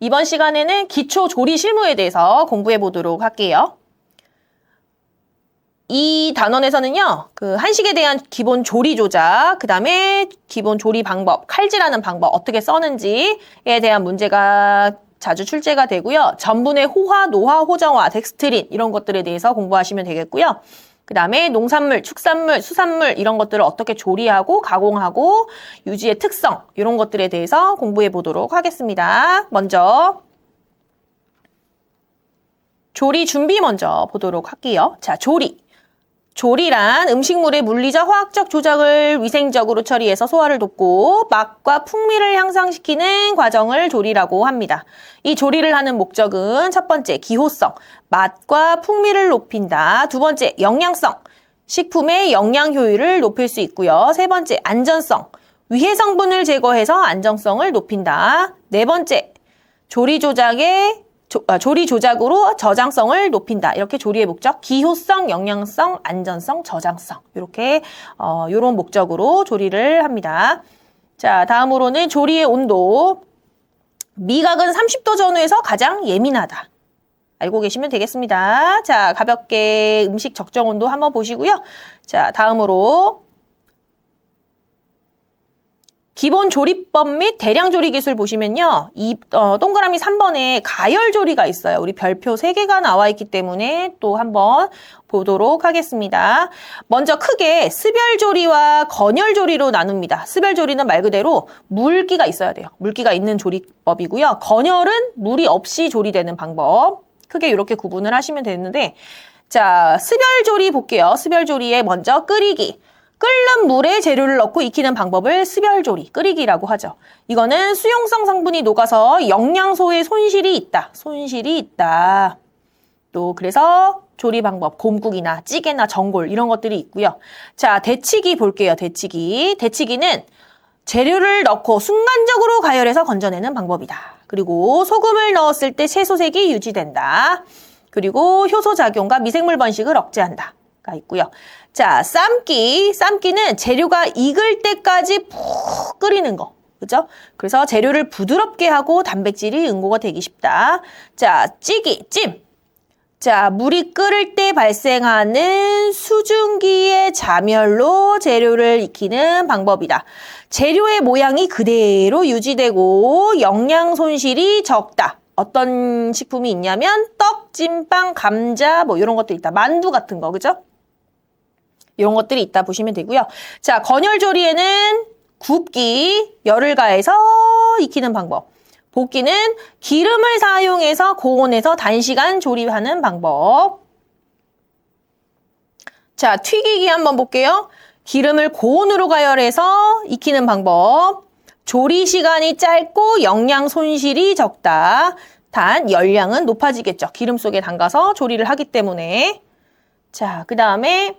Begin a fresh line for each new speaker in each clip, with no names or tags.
이번 시간에는 기초 조리 실무에 대해서 공부해 보도록 할게요. 이 단원에서는요, 그 한식에 대한 기본 조리 조작, 그 다음에 기본 조리 방법, 칼질하는 방법, 어떻게 써는지에 대한 문제가 자주 출제가 되고요. 전분의 호화, 노화, 호정화, 덱스트린 이런 것들에 대해서 공부하시면 되겠고요. 그 다음에 농산물, 축산물, 수산물 이런 것들을 어떻게 조리하고 가공하고 유지의 특성 이런 것들에 대해서 공부해 보도록 하겠습니다. 먼저 조리 준비 먼저 보도록 할게요. 자, 조리란 음식물의 물리적, 화학적 조작을 위생적으로 처리해서 소화를 돕고 맛과 풍미를 향상시키는 과정을 조리라고 합니다. 이 조리를 하는 목적은 첫 번째, 기호성, 맛과 풍미를 높인다. 두 번째, 영양성, 식품의 영양 효율을 높일 수 있고요. 세 번째, 안전성, 위해 성분을 제거해서 안정성을 높인다. 네 번째, 조리 조작으로 저장성을 높인다. 이렇게 조리의 목적, 기호성, 영양성, 안전성, 저장성. 이렇게 이런 목적으로 조리를 합니다. 자, 다음으로는 조리의 온도. 미각은 30도 전후에서 가장 예민하다. 알고 계시면 되겠습니다. 자, 가볍게 음식 적정 온도 한번 보시고요. 자, 다음으로 기본 조리법 및 대량 조리 기술 보시면요. 동그라미 3번에 가열 조리가 있어요. 우리 별표 3개가 나와 있기 때문에 또 한번 보도록 하겠습니다. 먼저 크게 스별 조리와 건열 조리로 나눕니다. 스별 조리는 말 그대로 물기가 있어야 돼요. 물기가 있는 조리법이고요. 건열은 물이 없이 조리되는 방법. 크게 이렇게 구분을 하시면 되는데, 자, 스별 조리 볼게요. 스별 조리에 먼저 끓이기. 끓는 물에 재료를 넣고 익히는 방법을 스별조리, 끓이기라고 하죠. 이거는 수용성 성분이 녹아서 영양소의 손실이 있다. 또 그래서 조리 방법, 곰국이나 찌개나 전골 이런 것들이 있고요. 자, 데치기 볼게요. 데치기는 재료를 넣고 순간적으로 가열해서 건져내는 방법이다. 그리고 소금을 넣었을 때 채소색이 유지된다. 그리고 효소작용과 미생물 번식을 억제한다. 가 있고요. 자, 삶기는 재료가 익을 때까지 푹 끓이는 거. 그죠? 그래서 재료를 부드럽게 하고 단백질이 응고가 되기 쉽다. 자, 찜. 자, 물이 끓을 때 발생하는 수증기의 자멸로 재료를 익히는 방법이다. 재료의 모양이 그대로 유지되고 영양 손실이 적다. 어떤 식품이 있냐면 떡, 찐빵, 감자 뭐 이런 것도 있다. 만두 같은 거, 그죠? 이런 것들이 있다 보시면 되고요. 자, 건열조리에는 굽기, 열을 가해서 익히는 방법. 볶기는 기름을 사용해서 고온에서 단시간 조리하는 방법. 자, 튀기기 한번 볼게요. 기름을 고온으로 가열해서 익히는 방법. 조리 시간이 짧고 영양 손실이 적다. 단 열량은 높아지겠죠. 기름 속에 담가서 조리를 하기 때문에. 자, 그 다음에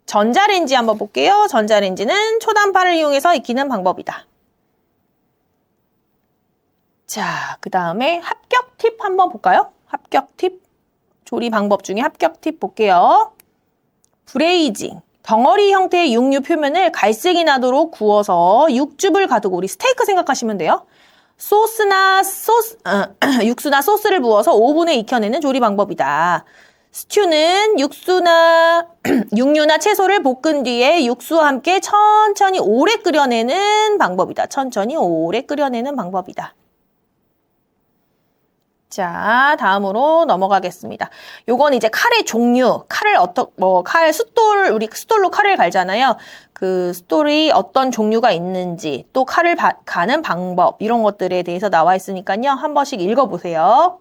전자레인지 한번 볼게요. 전자레인지는 초단파를 이용해서 익히는 방법이다. 자, 그 다음에 합격 팁 한번 볼까요? 합격 팁. 조리 방법 중에 합격 팁 볼게요. 브레이징. 덩어리 형태의 육류 표면을 갈색이 나도록 구워서 육즙을 가두고, 우리 스테이크 생각하시면 돼요. 육수나 소스를 부어서 오븐에 익혀내는 조리 방법이다. 스튜는 육류나 채소를 볶은 뒤에 육수와 함께 천천히 오래 끓여내는 방법이다. 자, 다음으로 넘어가겠습니다. 요건 이제 칼의 종류, 우리 숫돌로 칼을 갈잖아요. 그 숫돌이 어떤 종류가 있는지, 또 칼을 가는 방법, 이런 것들에 대해서 나와 있으니까요. 한 번씩 읽어보세요.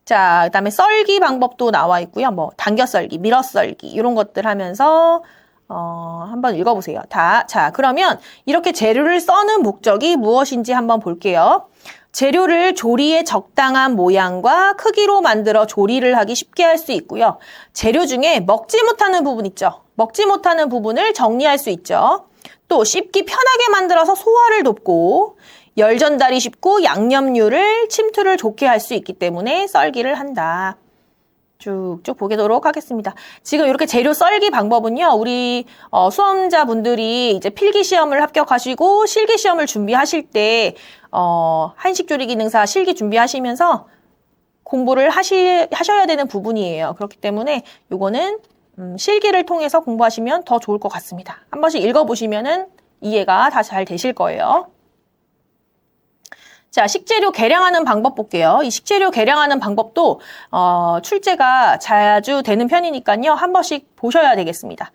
자, 그 다음에 썰기 방법도 나와 있고요. 뭐, 당겨 썰기, 밀어 썰기, 이런 것들 하면서, 한번 읽어보세요. 자, 그러면 이렇게 재료를 써는 목적이 무엇인지 한번 볼게요. 재료를 조리에 적당한 모양과 크기로 만들어 조리를 하기 쉽게 할 수 있고요. 재료 중에 먹지 못하는 부분 있죠. 먹지 못하는 부분을 정리할 수 있죠. 또 씹기 편하게 만들어서 소화를 돕고 열 전달이 쉽고 양념류를 침투를 좋게 할 수 있기 때문에 썰기를 한다. 쭉쭉 보도록 하겠습니다. 지금 이렇게 재료 썰기 방법은요, 우리 수험자분들이 이제 필기 시험을 합격하시고 실기 시험을 준비하실 때 한식조리기능사 실기 준비하시면서 공부를 하셔야 되는 부분이에요. 그렇기 때문에 요거는 실기를 통해서 공부하시면 더 좋을 것 같습니다. 한 번씩 읽어보시면은 이해가 다 잘 되실 거예요. 자, 식재료 계량하는 방법 볼게요. 이 식재료 계량하는 방법도 출제가 자주 되는 편이니까요. 한 번씩 보셔야 되겠습니다.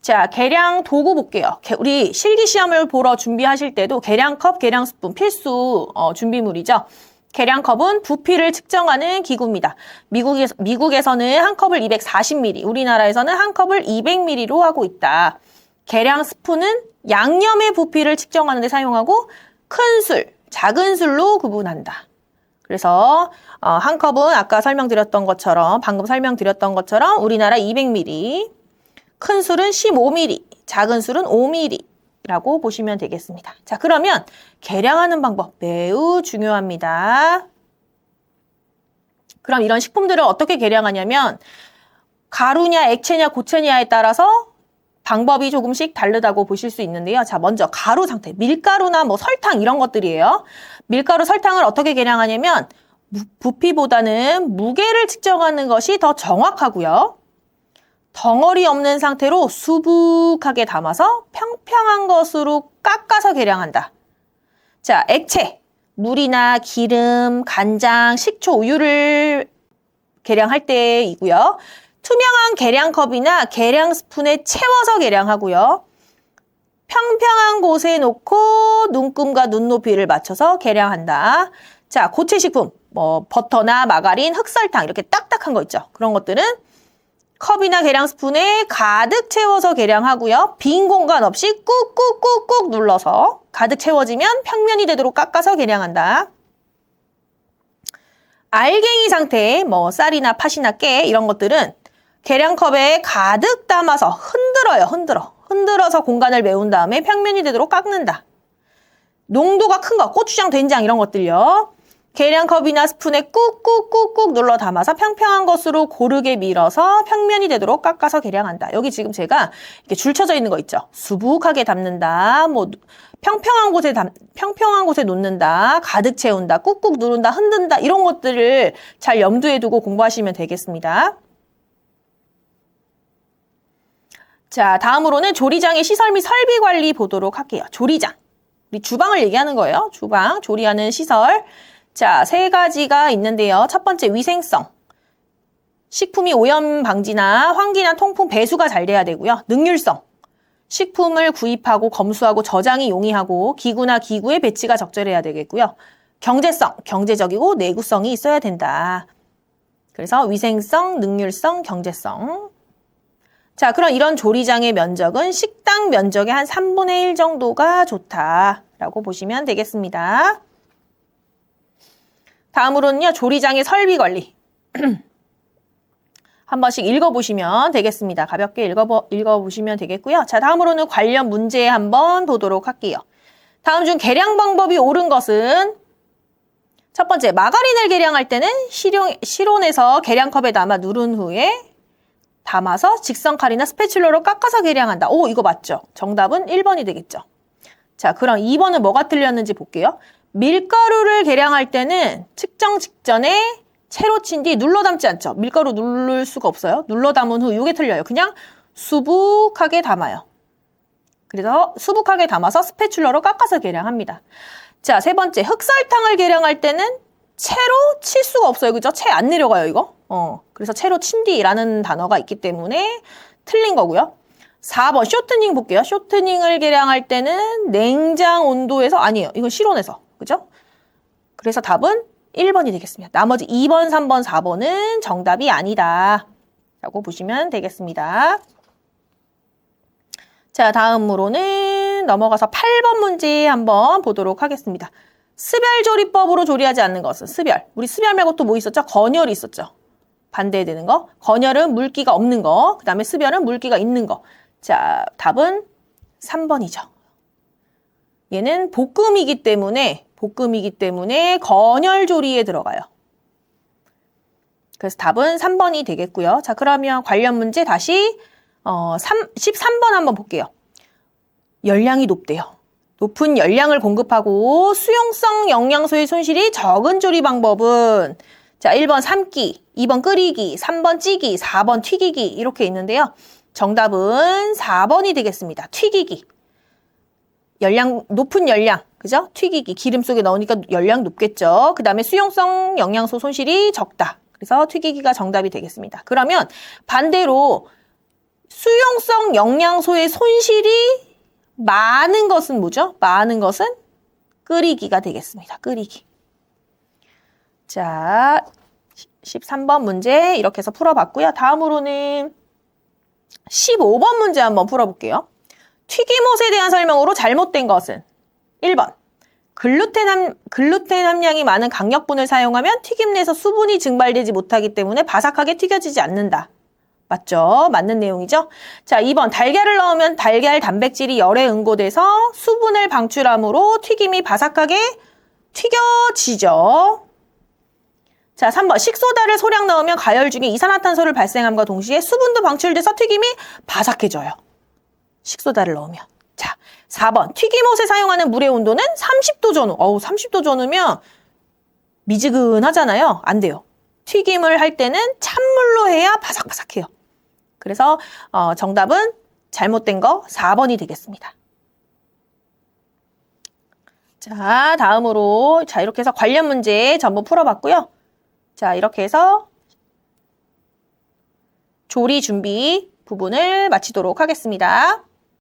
자, 계량 도구 볼게요. 우리 실기시험을 보러 준비하실 때도 계량컵, 계량스푼 필수 준비물이죠. 계량컵은 부피를 측정하는 기구입니다. 미국에서는 한 컵을 240ml, 우리나라에서는 한 컵을 200ml로 하고 있다. 계량 스푼은 양념의 부피를 측정하는 데 사용하고 큰 술, 작은 술로 구분한다. 그래서 한 컵은 아까 설명드렸던 것처럼, 방금 설명드렸던 것처럼 우리나라 200ml, 큰 술은 15ml, 작은 술은 5ml라고 보시면 되겠습니다. 자, 그러면 계량하는 방법 매우 중요합니다. 그럼 이런 식품들을 어떻게 계량하냐면 가루냐, 액체냐, 고체냐에 따라서 방법이 조금씩 다르다고 보실 수 있는데요. 자, 먼저 가루 상태, 밀가루나 뭐 설탕 이런 것들이에요. 밀가루, 설탕을 어떻게 계량하냐면 부피보다는 무게를 측정하는 것이 더 정확하고요. 덩어리 없는 상태로 수북하게 담아서 평평한 것으로 깎아서 계량한다. 자, 액체, 물이나 기름, 간장, 식초, 우유를 계량할 때이고요. 투명한 계량컵이나 계량 스푼에 채워서 계량하고요. 평평한 곳에 놓고 눈금과 눈높이를 맞춰서 계량한다. 자, 고체 식품, 뭐 버터나 마가린, 흑설탕 이렇게 딱딱한 거 있죠. 그런 것들은 컵이나 계량 스푼에 가득 채워서 계량하고요. 빈 공간 없이 꾹꾹꾹꾹 눌러서 가득 채워지면 평면이 되도록 깎아서 계량한다. 알갱이 상태, 뭐 쌀이나 팥이나 깨 이런 것들은 계량컵에 가득 담아서 흔들어서 공간을 메운 다음에 평면이 되도록 깎는다. 농도가 큰 거, 고추장, 된장 이런 것들요. 계량컵이나 스푼에 꾹꾹꾹꾹 눌러 담아서 평평한 것으로 고르게 밀어서 평면이 되도록 깎아서 계량한다. 여기 지금 제가 이렇게 줄 쳐져 있는 거 있죠. 수북하게 담는다. 뭐 평평한 곳에 놓는다. 가득 채운다. 꾹꾹 누른다. 흔든다. 이런 것들을 잘 염두에 두고 공부하시면 되겠습니다. 자, 다음으로는 조리장의 시설 및 설비 관리 보도록 할게요. 조리장. 우리 주방을 얘기하는 거예요. 주방, 조리하는 시설. 자, 3가지가 있는데요. 첫 번째, 위생성. 식품이 오염 방지나 환기나 통풍 배수가 잘 돼야 되고요. 능률성. 식품을 구입하고 검수하고 저장이 용이하고 기구나 기구의 배치가 적절해야 되겠고요. 경제성. 경제적이고 내구성이 있어야 된다. 그래서 위생성, 능률성, 경제성. 자, 그럼 이런 조리장의 면적은 식당 면적의 한 3분의 1 정도가 좋다라고 보시면 되겠습니다. 다음으로는요, 조리장의 설비 관리. 한 번씩 읽어보시면 되겠습니다. 가볍게 읽어보시면 되겠고요. 자, 다음으로는 관련 문제 한번 보도록 할게요. 다음 중 계량 방법이 옳은 것은 첫 번째, 마가린을 계량할 때는 실온에서 계량컵에 담아 누른 후에 담아서 직선칼이나 스패츌러로 깎아서 계량한다. 오, 이거 맞죠? 정답은 1번이 되겠죠. 자, 그럼 2번은 뭐가 틀렸는지 볼게요. 밀가루를 계량할 때는 측정 직전에 채로 친 뒤 눌러 담지 않죠. 밀가루 누를 수가 없어요. 눌러 담은 후 이게 틀려요. 그냥 수북하게 담아요. 그래서 수북하게 담아서 스패츌러로 깎아서 계량합니다. 자, 3번째, 흑설탕을 계량할 때는 채로 칠 수가 없어요. 그죠? 채 안 내려가요, 이거. 그래서 채로 친 뒤라는 단어가 있기 때문에 틀린 거고요. 4번, 쇼트닝 볼게요. 쇼트닝을 계량할 때는 냉장 온도에서, 아니에요. 이건 실온에서. 그죠? 그래서 답은 1번이 되겠습니다. 나머지 2번, 3번, 4번은 정답이 아니다. 라고 보시면 되겠습니다. 자, 다음으로는 넘어가서 8번 문제 한번 보도록 하겠습니다. 스별조리법으로 조리하지 않는 것은 스별. 우리 스별 말고 또 뭐 있었죠? 건열이 있었죠. 반대되는 거. 건열은 물기가 없는 거. 그 다음에 스별은 물기가 있는 거. 자, 답은 3번이죠. 얘는 볶음이기 때문에 건열조리에 들어가요. 그래서 답은 3번이 되겠고요. 자, 그러면 관련 문제 다시 13번 한번 볼게요. 열량이 높대요. 높은 열량을 공급하고 수용성 영양소의 손실이 적은 조리 방법은 자, 1번 삶기, 2번 끓이기, 3번 찌기, 4번 튀기기 이렇게 있는데요. 정답은 4번이 되겠습니다. 튀기기. 높은 열량, 그죠? 튀기기, 기름 속에 넣으니까 열량 높겠죠. 그 다음에 수용성 영양소 손실이 적다. 그래서 튀기기가 정답이 되겠습니다. 그러면 반대로 수용성 영양소의 손실이 많은 것은 뭐죠? 많은 것은 끓이기가 되겠습니다. 끓이기. 자, 13번 문제 이렇게 해서 풀어봤고요. 다음으로는 15번 문제 한번 풀어볼게요. 튀김옷에 대한 설명으로 잘못된 것은 1번 글루텐 함량이 많은 강력분을 사용하면 튀김 내에서 수분이 증발되지 못하기 때문에 바삭하게 튀겨지지 않는다. 맞죠? 맞는 내용이죠? 자, 2번 달걀을 넣으면 달걀 단백질이 열에 응고돼서 수분을 방출하므로 튀김이 바삭하게 튀겨지죠. 자, 3번 식소다를 소량 넣으면 가열 중에 이산화탄소를 발생함과 동시에 수분도 방출돼서 튀김이 바삭해져요. 식소다를 넣으면. 자, 4번 튀김옷에 사용하는 물의 온도는 30도 전후. 30도 전후면 미지근하잖아요. 안 돼요. 튀김을 할 때는 찬물로 해야 바삭바삭해요. 그래서 정답은 잘못된 거 4번이 되겠습니다. 자, 다음으로 자 이렇게 해서 관련 문제 전부 풀어봤고요. 자, 이렇게 해서 조리 준비 부분을 마치도록 하겠습니다.